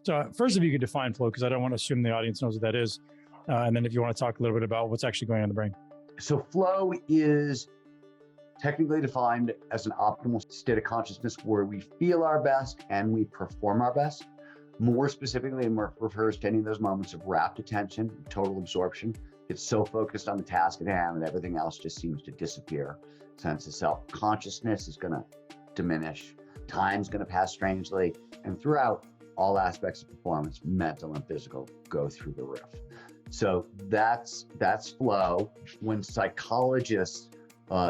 So first, if you could define flow, because I don't want to assume the audience knows what that is. And then if you want to talk a little bit about what's actually going on in the brain. So flow is technically defined as an optimal state of consciousness where we feel our best and we perform our best. More specifically, it refers to any of those moments of rapt attention, total absorption. It's so focused on the task at hand that everything else just seems to disappear. Sense of self-consciousness is going to diminish. Time's going to pass strangely. And throughout, all aspects of performance, mental and physical, go through the roof. So that's flow. When psychologists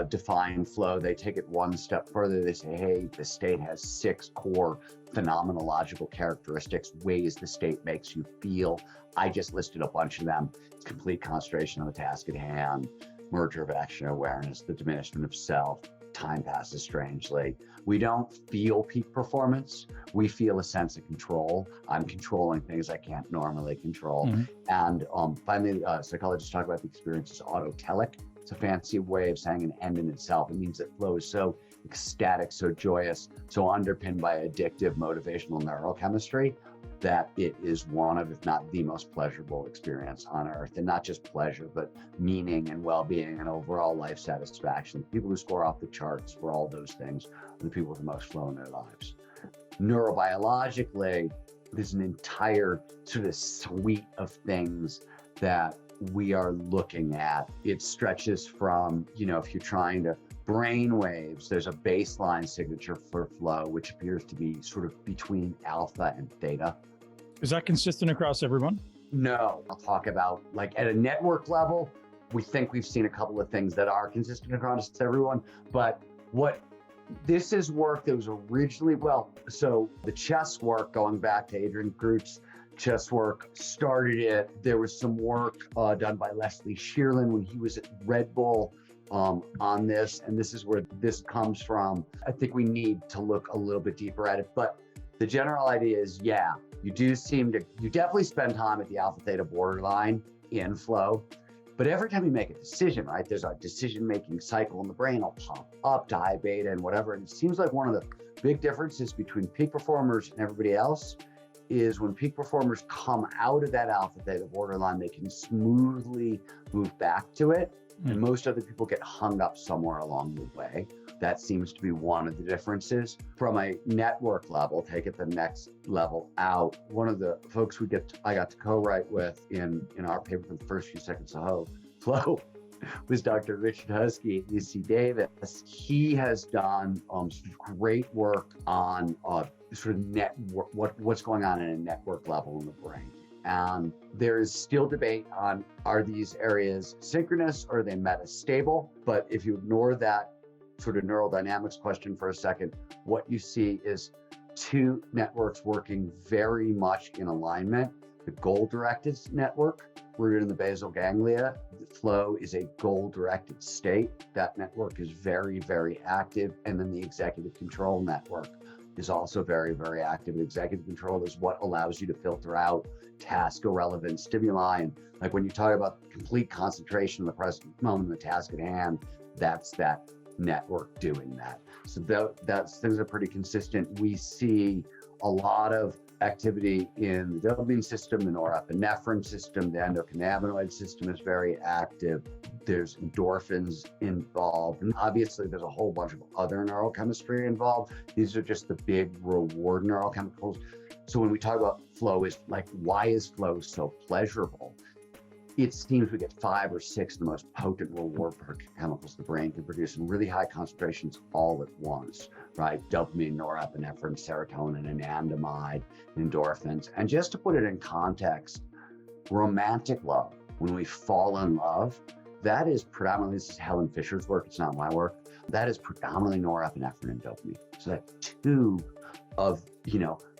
define flow, they take it one step further. They say, hey, the state has 6 core phenomenological characteristics, ways the state makes you feel. I just listed a bunch of them. It's complete concentration on the task at hand, merger of action awareness, the diminishment of self, time passes strangely. We don't feel peak performance. We feel a sense of control. I'm controlling things I can't normally control. And finally, psychologists talk about the experience as autotelic. It's a fancy way of saying an end in itself. It means that flow is so ecstatic, so joyous, so underpinned by addictive motivational neurochemistry that it is one of, if not the most pleasurable experience on earth. And not just pleasure, but meaning and well-being and overall life satisfaction. People who score off the charts for all those things are the people with the most flow in their lives. Neurobiologically, there's an entire sort of suite of things that we are looking at. It stretches from, if you're trying to brain waves, there's a baseline signature for flow, which appears to be sort of between alpha and theta. Is that consistent across everyone? No, I'll talk about like at a network level, we think we've seen a couple of things that are consistent across everyone, but this is work that was originally, so the chess work, going back to Adrian Groot's chess work, started it. There was some work done by Leslie Shearlin when he was at Red Bull on this, and this is where this comes from. I think we need to look a little bit deeper at it, but the general idea is, you definitely spend time at the alpha theta borderline in flow, but every time you make a decision, right, there's a decision-making cycle in the brain. I'll pop up to high beta and whatever, and it seems like one of the big differences between peak performers and everybody else is when peak performers come out of that alpha theta borderline, they can smoothly move back to it. And most other people get hung up somewhere along the way. That seems to be one of the differences. From a network level, take it the next level out. One of the folks I got to co-write with in our paper for the first few seconds of flow was Dr. Richard Husky at UC Davis. He has done some great work on sort of network, what's going on at a network level in the brain. And there is still debate on, are these areas synchronous or are they metastable? But if you ignore that sort of neural dynamics question for a second, what you see is 2 networks working very much in alignment. The goal-directed network, rooted in the basal ganglia. The flow is a goal-directed state. That network is very, very active. And then the executive control network is also very, very active. Executive control is what allows you to filter out task-irrelevant stimuli. And like when you talk about complete concentration in the present moment, the task at hand, that's that network doing that. So things are pretty consistent. We see a lot of activity in the dopamine system, the norepinephrine system, the endocannabinoid system is very active. There's endorphins involved. And obviously, there's a whole bunch of other neurochemistry involved. These are just the big reward neurochemicals. So when we talk about flow, is like, why is flow so pleasurable? It seems we get 5 or 6 of the most potent reward chemicals the brain can produce in really high concentrations all at once, right? Dopamine, norepinephrine, serotonin, anandamide, endorphins. And just to put it in context, romantic love, when we fall in love, that is predominantly, this is Helen Fisher's work, it's not my work, that is predominantly norepinephrine and dopamine. So that 2 of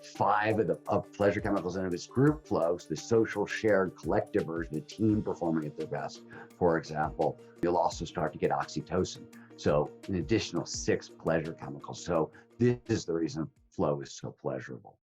5 of pleasure chemicals in its group flows, the social shared collective version, the team performing at their best, for example, you'll also start to get oxytocin. So an additional 6 pleasure chemicals. So this is the reason flow is so pleasurable.